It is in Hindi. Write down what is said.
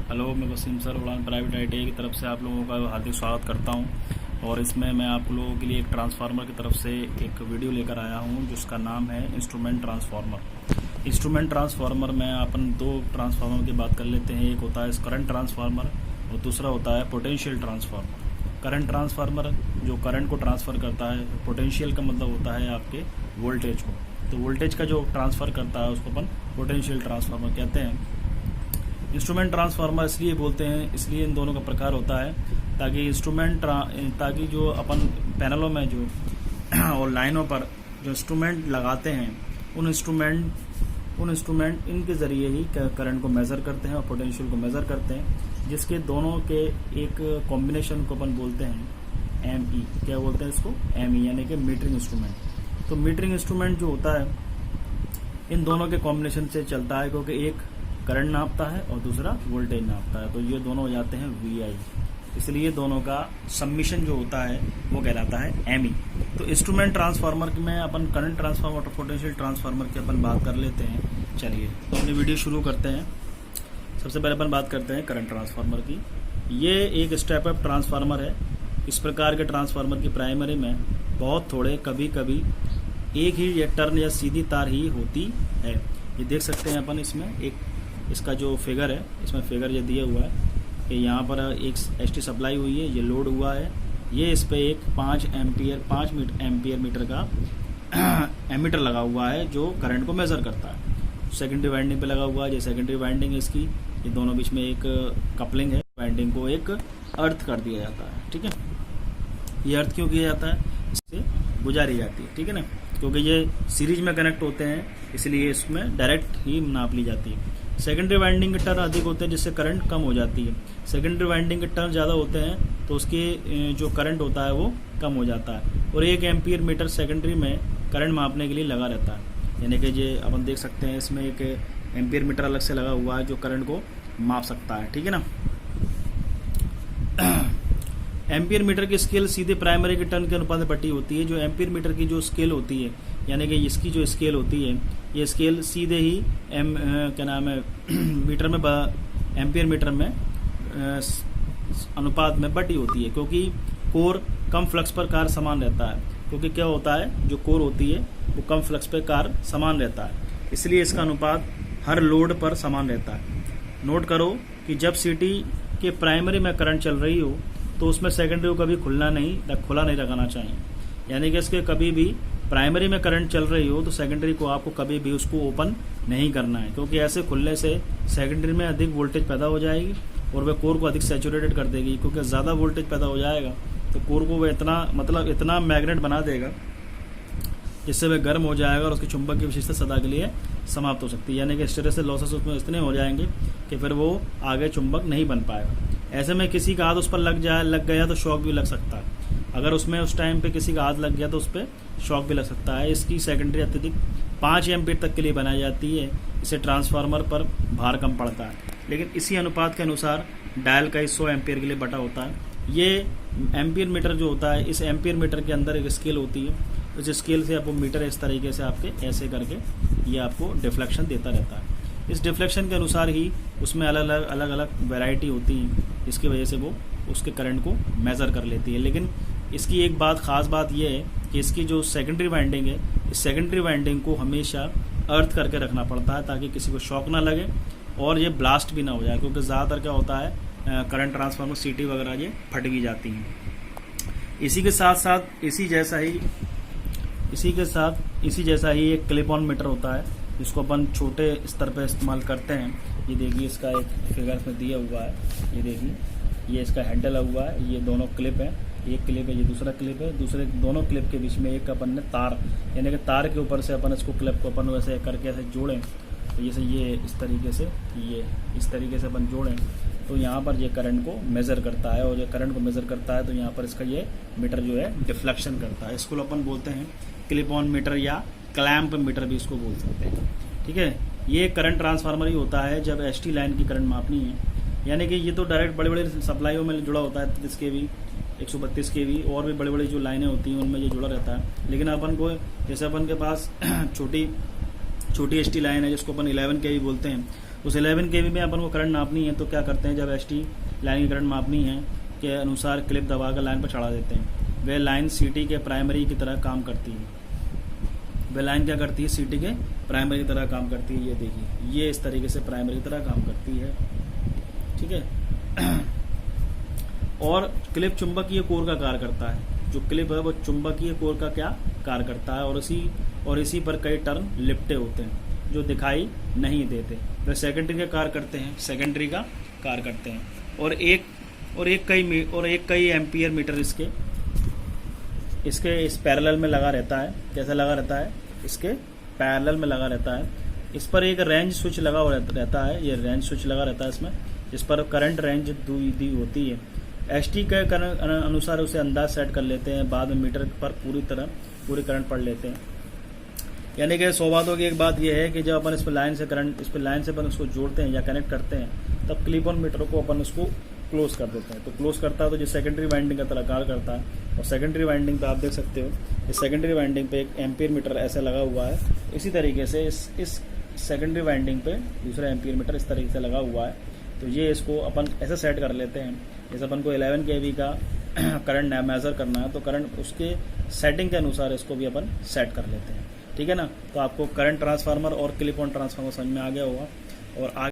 हेलो, मैं वसीम सर उड़ान प्राइवेट आईटीआई की तरफ से आप लोगों का हार्दिक स्वागत करता हूं। और इसमें मैं आप लोगों के लिए एक ट्रांसफार्मर की तरफ से एक वीडियो लेकर आया हूं जिसका नाम है इंस्ट्रूमेंट ट्रांसफार्मर। इंस्ट्रूमेंट ट्रांसफार्मर में अपन दो ट्रांसफार्मर की बात कर लेते हैं। एक होता है करंट ट्रांसफार्मर और दूसरा होता है पोटेंशियल ट्रांसफार्मर। करंट ट्रांसफार्मर जो करंट को ट्रांसफ़र करता है, पोटेंशियल का मतलब होता है आपके वोल्टेज को। तो वोल्टेज का जो ट्रांसफ़र करता है उसको अपन पोटेंशियल ट्रांसफार्मर कहते हैं। इंस्ट्रूमेंट ट्रांसफार्मर इसलिए बोलते हैं, इसलिए इन दोनों का प्रकार होता है ताकि जो अपन पैनलों में जो और लाइनों पर जो इंस्ट्रूमेंट लगाते हैं उन इंस्ट्रूमेंट इनके ज़रिए ही करंट को मेज़र करते हैं और पोटेंशियल को मेज़र करते हैं, जिसके दोनों के एक कॉम्बिनेशन को अपन बोलते हैं ME। क्या बोलते हैं इसको? ME, यानी कि मीटरिंग इंस्ट्रूमेंट। तो मीटरिंग इंस्ट्रूमेंट जो होता है इन दोनों के कॉम्बिनेशन से चलता है, क्योंकि एक करंट नापता है और दूसरा वोल्टेज नापता है। तो ये दोनों हो जाते हैं VI, इसलिए दोनों का सम्मिशन जो होता है वो कहलाता है ME। तो इंस्ट्रूमेंट ट्रांसफार्मर में अपन करंट ट्रांसफार्मर और पोटेंशियल ट्रांसफार्मर की अपन बात कर लेते हैं। चलिए तो अपनी वीडियो शुरू करते हैं। सबसे पहले अपन बात करते हैं करंट ट्रांसफार्मर की। ये एक स्टेप अप ट्रांसफार्मर है। इस प्रकार के ट्रांसफार्मर की प्राइमरी में बहुत थोड़े, कभी कभी एक ही या टर्न या सीधी तार ही होती है। ये देख सकते हैं अपन, इसमें एक इसका जो फिगर है, इसमें फिगर ये दिया हुआ है कि यहाँ पर एक ST सप्लाई हुई है, ये लोड हुआ है, ये इस पे एक 5 एम्पियर मीटर का एमीटर लगा हुआ है जो करंट को मेज़र करता है। सेकेंडरी वाइंडिंग पे लगा हुआ है, ये सेकेंडरी वाइंडिंग है इसकी। ये दोनों बीच में एक कपलिंग है, वाइंडिंग को एक अर्थ कर दिया जाता है। ठीक है, ये अर्थ क्यों किया जाता है? इससे गुजारी जाती है। ठीक है ना, क्योंकि ये सीरीज में कनेक्ट होते हैं, इसलिए इसमें डायरेक्ट ही नाप ली जाती है। सेकेंडरी वाइंडिंग के टर्न अधिक होते हैं जिससे करंट कम हो जाती है। सेकेंडरी वाइंडिंग के टर्न ज़्यादा होते हैं तो उसके जो करंट होता है वो कम हो जाता है। और 1 एम्पियर मीटर सेकेंडरी में करंट मापने के लिए लगा रहता है। यानी कि ये अपन देख सकते हैं, इसमें एक एम्पियर मीटर अलग से लगा हुआ है जो करंट को माप सकता है। ठीक है ना। एम्पियर मीटर की स्केल सीधे प्राइमरी के टर्न के अनुपात में बटी होती है। जो एम्पियर मीटर की जो स्केल होती है, यानी कि इसकी जो स्केल होती है, ये स्केल सीधे ही मीटर में एम्पियर मीटर में अनुपात में बटी होती है, क्योंकि कोर कम फ्लक्स पर कार्य समान रहता है। क्योंकि क्या होता है, जो कोर होती है वो कम फ्लक्स पर कार्य समान रहता है, इसलिए इसका अनुपात हर लोड पर समान रहता है। नोट करो कि जब CT के प्राइमरी में करंट चल रही हो तो उसमें सेकेंडरी को कभी खुला नहीं रखना चाहिए। यानी कि इसके कभी भी प्राइमरी में करंट चल रही हो तो सेकेंडरी को आपको कभी भी उसको ओपन नहीं करना है, क्योंकि ऐसे खुलने से सेकेंडरी में अधिक वोल्टेज पैदा हो जाएगी और वह कोर को अधिक सैचुरेटेड कर देगी। क्योंकि ज़्यादा वोल्टेज पैदा हो जाएगा तो कोर को वह इतना मैग्नेट बना देगा जिससे वह गर्म हो जाएगा और उसकी चुंबक की विशेषता सदा के लिए समाप्त हो सकती है। यानी कि इस तरह से लॉसेस उसमें इतने हो जाएंगे कि फिर वो आगे चुंबक नहीं बन पाएगा। ऐसे में किसी का हाथ उस पर लग गया तो शॉक भी लग सकता है। अगर उसमें उस टाइम पे किसी का हाथ लग गया तो उस पर शॉक भी लग सकता है। इसकी सेकेंडरी अत्यधिक 5 एम्पियर तक के लिए बनाई जाती है। इससे ट्रांसफार्मर पर भार कम पड़ता है, लेकिन इसी अनुपात के अनुसार डायल का 100 एम्पियर के लिए बटा होता है। ये एम्पियर मीटर जो होता है, इस एम्पियर मीटर के अंदर एक स्केल होती है। उस स्केल से आपको मीटर इस तरीके से आपके ऐसे करके ये आपको डिफ्लेक्शन देता रहता है। इस डिफ्लेक्शन के अनुसार ही उसमें अलग अलग वैरायटी होती है, जिसकी वजह से वो उसके करंट को मेज़र कर लेती है। लेकिन इसकी एक ख़ास बात यह है कि इसकी जो सेकेंडरी वाइंडिंग है, इस सेकेंडरी वाइंडिंग को हमेशा अर्थ करके रखना पड़ता है ताकि किसी को शॉक ना लगे और ये ब्लास्ट भी ना हो जाए। क्योंकि ज़्यादातर क्या होता है, करंट ट्रांसफार्मर CT वगैरह ये फट भी जाती हैं। इसी के साथ इसी जैसा ही एक क्लिप ऑन मीटर होता है, जिसको अपन छोटे स्तर पर इस्तेमाल करते हैं। ये देखिए, इसका एक फिगर में दिया हुआ है। ये देखिए, ये इसका हैंडल हुआ है, ये दोनों क्लिप हैं। एक क्लिप है, ये दूसरा क्लिप है। दूसरे दोनों क्लिप के बीच में एक अपन ने तार, यानी कि तार के ऊपर से अपन इसको क्लिप को अपन वैसे करके ऐसे जोड़ें, तो जैसे ये इस तरीके से अपन जोड़ें तो यहाँ पर ये करंट को मेज़र करता है। और ये करंट को मेज़र करता है तो यहाँ पर इसका ये मीटर जो है डिफ्लेक्शन करता है। इसको अपन बोलते हैं क्लिप ऑन मीटर या क्लैंप मीटर भी इसको बोल सकते हैं। ठीक है, ये करंट ट्रांसफार्मर ही होता है जब ST लाइन की करंट मापनी है। यानी कि ये तो डायरेक्ट बड़े बड़े सप्लाईयों में जुड़ा होता है, 33 kV, 132 kV और भी बड़े बड़े जो लाइनें होती हैं उनमें ये जुड़ा रहता है। लेकिन अपन को जैसे अपन के पास छोटी ST लाइन है जिसको अपन 11 kV बोलते हैं, उस 11 kV में अपन को करंट नापनी है तो क्या करते हैं, जब एसटी लाइन की करंट मापनी है के अनुसार क्लिप दबाकर लाइन पर चढ़ा देते हैं। वह लाइन सीटी के प्राइमरी की तरह काम करती है। वह लाइन क्या करती है, सीटी के प्राइमरी की तरह काम करती है। ये देखिए, ये इस तरीके से प्राइमरी की तरह काम करती है, ठीक है। और क्लिप चुंबकीय कोर का कार्य करता है। जो क्लिप है वो चुंबकीय कोर का क्या कार्य करता है, और इसी पर कई टर्न लिपटे होते हैं जो दिखाई नहीं देते। वह सेकेंडरी का कार्य करते हैं, सेकेंडरी का कार्य करते हैं। और एक कई एम्पियर मीटर इसके इस पैरेलल में लगा रहता है। कैसा लगा रहता है, इसके पैरेलल में लगा रहता है। इस पर एक रेंज स्विच लगा हुआ रहता है। ये रेंज स्विच लगा रहता है इसमें, जिस पर करंट रेंज दी होती है। एसटी के अनुसार उसे अंदाज सेट कर लेते हैं। बाद में मीटर पर पूरी करंट पढ़ लेते हैं। यानी कि 100 बातों की एक बात यह है कि जब अपन इस पर लाइन से अपन उसको जोड़ते हैं या कनेक्ट करते हैं, तब क्लिप ऑन मीटर को अपन उसको क्लोज कर देते हैं। तो क्लोज करता है तो जो सेकेंडरी वाइंडिंग का तरह कार्य करता है। और सेकेंडरी वाइंडिंग पे आप देख सकते हो, इस सेकेंडरी वाइंडिंग पे एक एम्पियर मीटर ऐसा लगा हुआ है। इसी तरीके से इस सेकेंडरी वाइंडिंग पे दूसरा एम्पियर मीटर इस तरीके से लगा हुआ है। तो ये इसको अपन ऐसे सेट कर लेते हैं, जैसे अपन को 11 kV का करंट मेजर करना है तो करंट उसके सेटिंग के अनुसार इसको भी अपन सेट कर लेते हैं, ठीक है ना। तो आपको करंट ट्रांसफार्मर और क्लिप ऑन ट्रांसफार्मर समझ में आ गया होगा। और